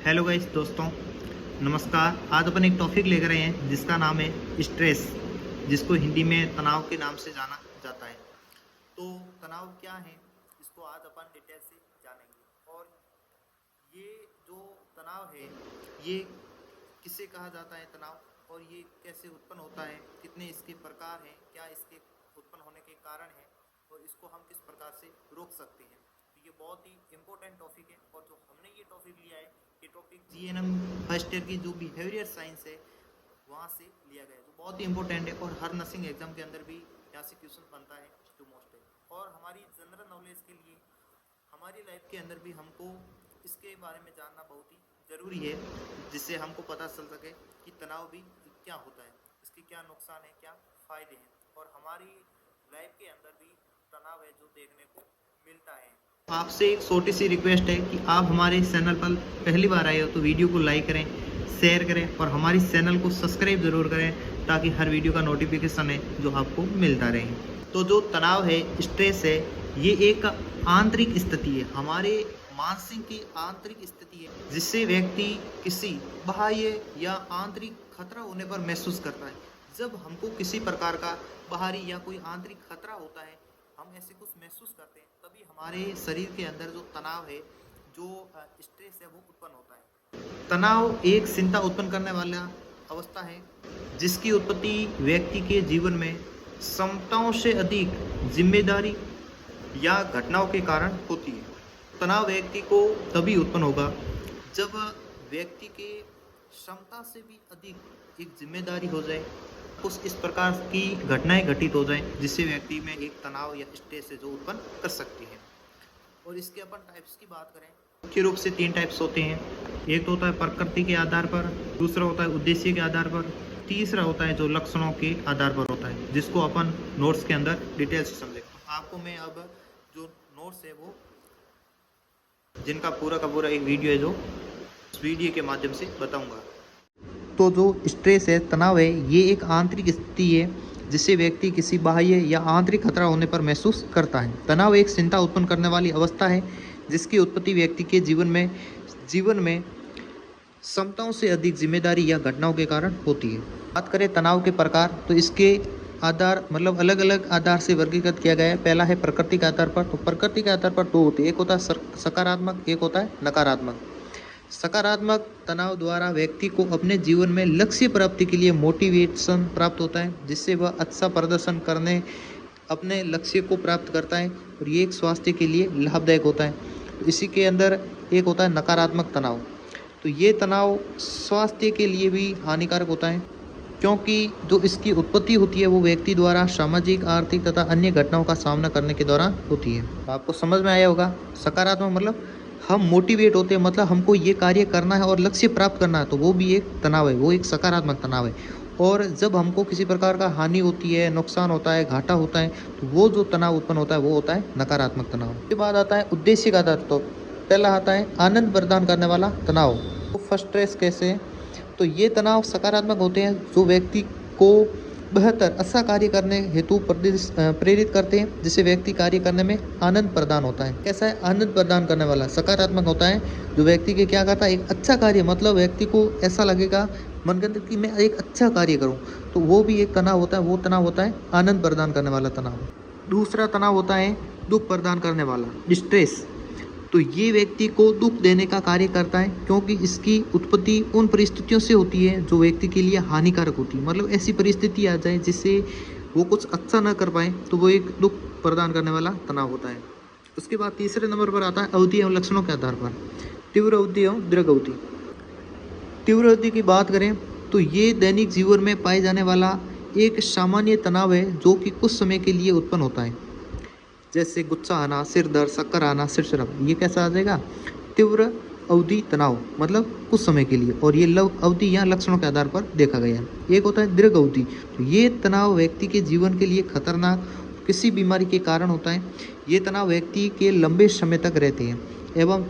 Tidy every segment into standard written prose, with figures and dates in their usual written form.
Hello guys दोस्तों, नमस्कार। आज अपन एक टॉपिक लेकर आए हैं जिसका नाम है स्ट्रेस, जिसको हिंदी में तनाव के नाम से जाना जाता है। तो तनाव क्या है, इसको आज अपन डिटेल से जानेंगे। और ये जो तनाव है, ये किसे कहा जाता है तनाव, और ये कैसे उत्पन्न होता है, कितने इसके प्रकार हैं, क्या इसके उत्पन्न होने के कारण हैं, और इसको हम किस प्रकार से रोक सकते हैं। तो ये बहुत ही इम्पोर्टेंट टॉपिक है। और जो हमने ये टॉपिक लिया है, ये टॉपिक जीएनएम फर्स्ट ईयर की जो बिहेवियर साइंस है वहाँ से लिया गया है, जो बहुत ही इंपॉर्टेंट है। और हर नर्सिंग एग्जाम के अंदर भी यहाँ से क्वेश्चन बनता है जो मोस्ट है। और हमारी जनरल नॉलेज के लिए हमारी लाइफ के अंदर भी हमको इसके बारे में जानना बहुत ही ज़रूरी है, जिससे हमको पता चल सके कि तनाव भी क्या होता है, इसके क्या नुकसान है, क्या फ़ायदे हैं। और हमारी लाइफ के अंदर भी तनाव है जो देखने को मिलता है। आपसे एक छोटी सी रिक्वेस्ट है कि आप हमारे चैनल पर पहली बार आए हो तो वीडियो को लाइक करें, शेयर करें और हमारे चैनल को सब्सक्राइब ज़रूर करें, ताकि हर वीडियो का नोटिफिकेशन है जो आपको मिलता रहे। तो जो तनाव है, स्ट्रेस है, ये एक आंतरिक स्थिति है, हमारे मानसिक की आंतरिक स्थिति है, जिससे व्यक्ति किसी बाह्य या आंतरिक खतरा होने पर महसूस करता है। जब हमको किसी प्रकार का बाहरी या कोई आंतरिक खतरा होता है, हम ऐसे कुछ महसूस करते हैं, तभी हमारे शरीर के अंदर जो तनाव है, जो स्ट्रेस है, वो उत्पन्न होता है। तनाव एक चिंता उत्पन्न करने वाला अवस्था है, जिसकी उत्पत्ति व्यक्ति के जीवन में क्षमताओं से अधिक जिम्मेदारी या घटनाओं के कारण होती है। तनाव व्यक्ति को तभी उत्पन्न होगा जब व्यक्ति के क्षमता से भी अधिक एक जिम्मेदारी हो जाए, कुछ इस प्रकार की घटनाएं घटित हो जाएं, जिससे व्यक्ति में एक तनाव या स्ट्रेस है जो उत्पन्न कर सकती है। और इसके अपन टाइप्स की बात करें, मुख्य रूप से 3 टाइप्स होते हैं। एक तो होता है प्रकृति के आधार पर, दूसरा होता है उद्देश्य के आधार पर, तीसरा होता है जो लक्षणों के आधार पर होता है, जिसको अपन नोट्स के अंदर डिटेल से समझेंगे। आपको मैं अब जो नोट्स है वो, जिनका पूरा का पूरा एक वीडियो है, जो इस वीडियो के माध्यम से बताऊँगा। तो जो स्ट्रेस है, तनाव है, ये एक आंतरिक स्थिति है, जिससे व्यक्ति किसी बाह्य या आंतरिक खतरा होने पर महसूस करता है। तनाव एक चिंता उत्पन्न करने वाली अवस्था है, जिसकी उत्पत्ति व्यक्ति के जीवन में क्षमताओं से अधिक जिम्मेदारी या घटनाओं के कारण होती है। बात करें तनाव के प्रकार, तो इसके आधार मतलब अलग अलग आधार से वर्गीकृत किया गया है। पहला है प्रकृति के आधार पर। तो प्रकृति के आधार पर 2 होते हैं, एक होता है सकारात्मक, एक होता है नकारात्मक। सकारात्मक तनाव द्वारा व्यक्ति को अपने जीवन में लक्ष्य प्राप्ति के लिए मोटिवेशन प्राप्त होता है, जिससे वह अच्छा प्रदर्शन करने अपने लक्ष्य को प्राप्त करता है, और ये एक स्वास्थ्य के लिए लाभदायक होता है। इसी के अंदर एक होता है नकारात्मक तनाव। तो ये तनाव स्वास्थ्य के लिए भी हानिकारक होता है, क्योंकि जो इसकी उत्पत्ति होती है वो व्यक्ति द्वारा सामाजिक, आर्थिक तथा अन्य घटनाओं का सामना करने के दौरान होती है। आपको समझ में आया होगा। सकारात्मक मतलब हम मोटिवेट होते हैं, मतलब हमको ये कार्य करना है और लक्ष्य प्राप्त करना है, तो वो भी एक तनाव है, वो एक सकारात्मक तनाव है। और जब हमको किसी प्रकार का हानि होती है, नुकसान होता है, घाटा होता है, तो वो जो तनाव उत्पन्न होता है वो होता है नकारात्मक तनाव। उसके बाद आता है उद्देश्य का तत्व। पहला आता है आनंद प्रदान करने वाला तनाव। तो फर्स्ट स्ट्रेस कैसे है, तो ये तनाव सकारात्मक होते हैं, जो व्यक्ति को बेहतर अच्छा कार्य करने हेतु प्रेरित करते हैं, जिससे व्यक्ति कार्य करने में आनंद प्रदान होता है। कैसा है आनंद प्रदान करने वाला? सकारात्मक होता है, जो व्यक्ति के क्या करता है, एक अच्छा कार्य, मतलब व्यक्ति को ऐसा लगेगा मन के अंदर कि मैं एक अच्छा कार्य करूं, तो वो भी एक तनाव होता है। वो तनाव होता है आनंद प्रदान करने वाला तनाव। दूसरा तनाव होता है दुख प्रदान करने वाला, स्ट्रेस। तो ये व्यक्ति को दुख देने का कार्य करता है, क्योंकि इसकी उत्पत्ति उन परिस्थितियों से होती है जो व्यक्ति के लिए हानिकारक होती है। मतलब ऐसी परिस्थिति आ जाए जिससे वो कुछ अच्छा ना कर पाए, तो वो एक दुख प्रदान करने वाला तनाव होता है। उसके बाद तीसरे नंबर पर आता है अवधि एवं लक्षणों के आधार पर, तीव्र अवधि एवं दीर्घ अवधि। तीव्र अवधि की बात करें तो ये दैनिक जीवन में पाए जाने वाला एक सामान्य तनाव है, जो कि कुछ समय के लिए उत्पन्न होता है, जैसे गुस्सा आना, सिर दर्द, चक्कर आना, सिर शराब। ये कैसा आ जाएगा? तीव्र अवधि तनाव, मतलब कुछ समय के लिए। और ये अवधि या लक्षणों के आधार पर देखा गया है। एक होता है दीर्घ अवधि। तो ये तनाव व्यक्ति के जीवन के लिए खतरनाक किसी बीमारी के कारण होता है। ये तनाव व्यक्ति के लंबे समय तक रहते हैं, एवं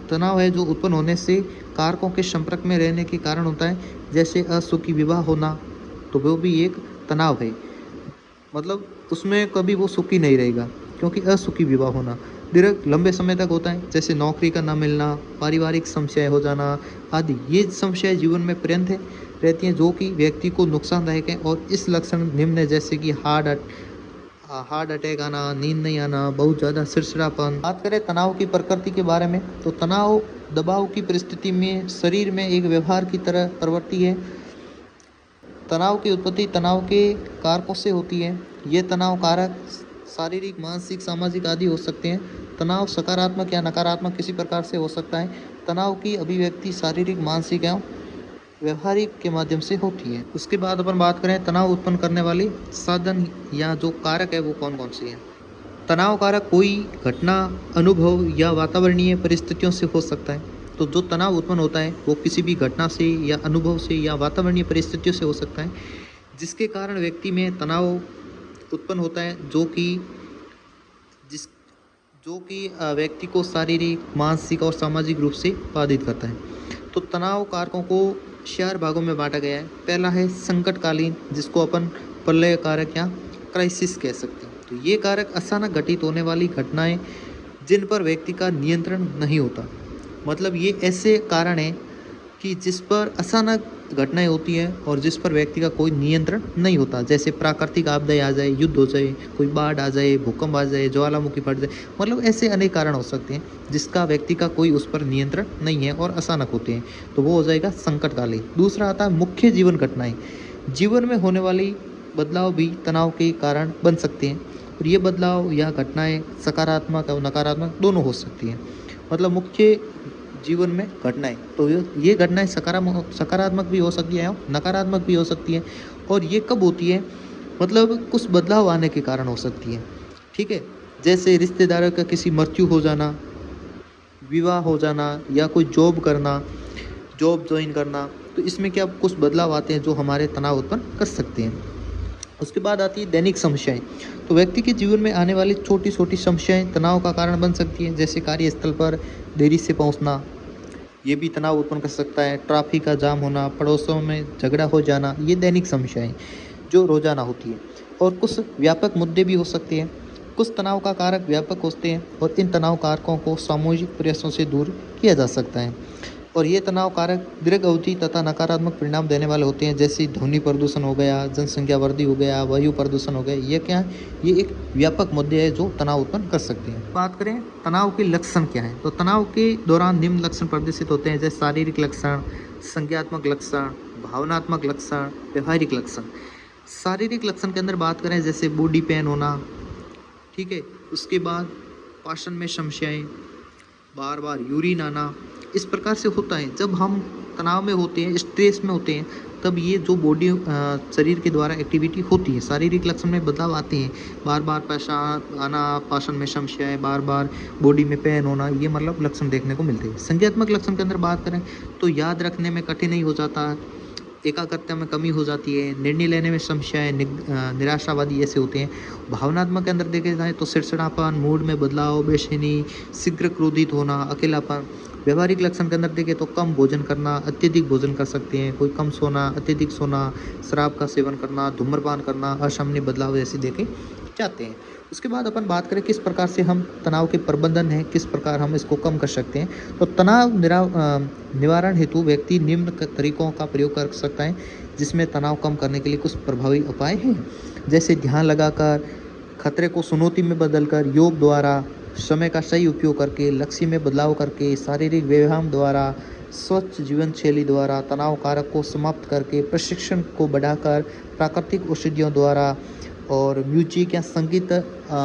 तनाव है जो उत्पन्न होने से कारकों के संपर्क में रहने के कारण होता है, जैसे असुखी विवाह होना, तो वो भी एक तनाव है। मतलब उसमें कभी वो सुखी नहीं रहेगा, क्योंकि असुखी विवाह होना। दीर्घ लंबे समय तक होता है, जैसे नौकरी का न मिलना, पारिवारिक समस्याएं हो जाना आदि। ये समस्याएं जीवन में पर्याप्त रहती हैं जो कि व्यक्ति को नुकसानदायक है। और इस लक्षण निम्न है, जैसे कि हार्ट अटैक आना, नींद नहीं आना, बहुत ज़्यादा चिड़चिड़ापन। बात करें तनाव की प्रकृति के बारे में, तो तनाव दबाव की परिस्थिति में शरीर में एक व्यवहार की तरह प्रवृत्ति है। तनाव की उत्पत्ति तनाव के कारकों से होती है। ये तनाव कारक शारीरिक, मानसिक, सामाजिक आदि हो सकते हैं। तनाव सकारात्मक या नकारात्मक किसी प्रकार से हो सकता है। तनाव की अभिव्यक्ति शारीरिक, मानसिक एवं व्यवहारिक के माध्यम से होती है। उसके बाद अपन बात करें तनाव उत्पन्न करने वाले साधन या जो कारक है वो कौन कौन से हैं। तनाव कारक कोई घटना, अनुभव या वातावरणीय परिस्थितियों से हो सकता है। तो जो तनाव उत्पन्न होता है वो किसी भी घटना से या अनुभव से या वातावरणीय परिस्थितियों से हो सकता है, जिसके कारण व्यक्ति में तनाव उत्पन्न होता है, जो कि व्यक्ति को शारीरिक, मानसिक और सामाजिक रूप से बाधित करता है। तो तनाव कारकों को 4 भागों में बांटा गया है। पहला है संकटकालीन, जिसको अपन प्रलय कारक या क्राइसिस कह सकते हैं। तो ये कारक अचानक घटित होने वाली घटनाएं जिन पर व्यक्ति का नियंत्रण नहीं होता। मतलब ये ऐसे कारण हैं कि जिस पर अचानक घटनाएं होती हैं और जिस पर व्यक्ति का कोई नियंत्रण नहीं होता। जैसे प्राकृतिक आपदाएं आ जाए, युद्ध हो जाए, कोई बाढ़ आ जाए, भूकंप आ जाए, ज्वालामुखी फट जाए, मतलब ऐसे अनेक कारण हो सकते हैं जिसका व्यक्ति का कोई उस पर नियंत्रण नहीं है और अचानक होते हैं। तो वो हो जाएगा संकटकालीन। दूसरा आता है मुख्य जीवन घटनाएं। जीवन में होने वाली बदलाव भी तनाव के कारण बन सकते हैं और ये बदलाव या घटनाएं सकारात्मक और नकारात्मक दोनों हो सकती हैं। मतलब मुख्य जीवन में घटनाएं, तो ये घटनाएं सकारात्मक भी हो सकती हैं और नकारात्मक भी हो सकती हैं। और ये कब होती है, मतलब कुछ बदलाव आने के कारण हो सकती है। ठीक है, जैसे रिश्तेदारों का किसी मृत्यु हो जाना, विवाह हो जाना या कोई जॉब ज्वाइन करना, तो इसमें क्या कुछ बदलाव आते हैं जो हमारे तनाव उत्पन्न कर सकते हैं। उसके बाद आती है दैनिक समस्याएं। तो व्यक्ति के जीवन में आने वाली छोटी छोटी समस्याएं तनाव का कारण बन सकती हैं, जैसे कार्यस्थल पर देरी से पहुंचना, ये भी तनाव उत्पन्न कर सकता है। ट्रैफिक का जाम होना, पड़ोसों में झगड़ा हो जाना, ये दैनिक समस्याएं जो रोजाना होती है। और कुछ व्यापक मुद्दे भी हो सकते हैं। कुछ तनाव का कारक व्यापक होते हैं और इन तनाव कारकों को सामूहिक प्रयासों से दूर किया जा सकता है। और ये तनाव कारक दीर्घ अवधि तथा नकारात्मक परिणाम देने वाले होते हैं, जैसे ध्वनि प्रदूषण हो गया, जनसंख्या वृद्धि हो गया, वायु प्रदूषण हो गया। ये क्या है, ये एक व्यापक मुद्दे है जो तनाव उत्पन्न कर सकते हैं। बात करें तनाव के लक्षण क्या है, तो तनाव के दौरान निम्न लक्षण प्रदर्शित होते हैं, जैसे शारीरिक लक्षण, संज्ञात्मक लक्षण, भावनात्मक लक्षण, व्यवहारिक लक्षण। शारीरिक लक्षण के अंदर बात करें जैसे बॉडी पेन होना, ठीक है, उसके बाद पाचन में समस्याएं, बार बार यूरिन आना, इस प्रकार से होता है। जब हम तनाव में होते हैं, स्ट्रेस में होते हैं, तब ये जो बॉडी शरीर के द्वारा एक्टिविटी होती है, शारीरिक लक्षण में बदलाव आते हैं। बार बार पेशाब आना, पाचन में समस्याएं, बार बार बॉडी में पेन होना, ये मतलब लक्षण देखने को मिलते हैं। संज्ञात्मक लक्षण के अंदर बात करें तो याद रखने में कठिनाई हो जाता है, एकाग्रता में कमी हो जाती है, निर्णय लेने में समस्याएं, निराशावादी ऐसे होते हैं। भावनात्मक के अंदर देखे जाए तो चिड़चिड़ापन, मूड में बदलाव, बेचैनी, शीघ्र क्रोधित होना, अकेलापन। व्यवहारिक लक्षण के अंदर देखें तो कम भोजन करना, अत्यधिक भोजन कर सकते हैं, कोई कम सोना, अत्यधिक सोना, शराब का सेवन करना, धूम्रपान करना, असामान्य बदलाव जैसे देखे जाते हैं। उसके बाद अपन बात करें किस प्रकार से हम तनाव के प्रबंधन है, किस प्रकार हम इसको कम कर सकते हैं। तो तनाव निवारण हेतु व्यक्ति निम्न तरीकों का प्रयोग कर सकता है, जिसमें तनाव कम करने के लिए कुछ प्रभावी उपाय हैं, जैसे ध्यान लगाकर, खतरे को चुनौती में बदलकर, योग द्वारा, समय का सही उपयोग करके, लक्ष्य में बदलाव करके, शारीरिक व्यायाम द्वारा, स्वच्छ जीवन शैली द्वारा, तनाव कारक को समाप्त करके, प्रशिक्षण को बढ़ाकर, प्राकृतिक औषधियों द्वारा और म्यूजिक या संगीत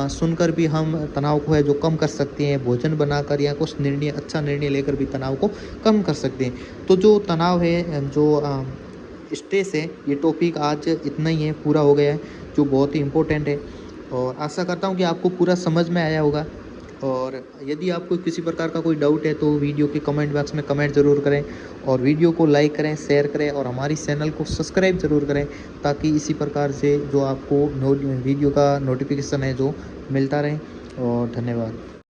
सुनकर भी हम तनाव को है जो कम कर सकते हैं। भोजन बनाकर या कुछ अच्छा निर्णय लेकर भी तनाव को कम कर सकते हैं। तो जो तनाव है, जो स्ट्रेस है, ये टॉपिक आज इतना ही है, पूरा हो गया है, जो बहुत ही इम्पोर्टेंट है। और आशा करता हूँ कि आपको पूरा समझ में आया होगा। और यदि आपको किसी प्रकार का कोई डाउट है तो वीडियो के कमेंट बॉक्स में कमेंट ज़रूर करें और वीडियो को लाइक करें, शेयर करें और हमारी चैनल को सब्सक्राइब ज़रूर करें, ताकि इसी प्रकार से जो आपको वीडियो का नोटिफिकेशन है जो मिलता रहे। और धन्यवाद।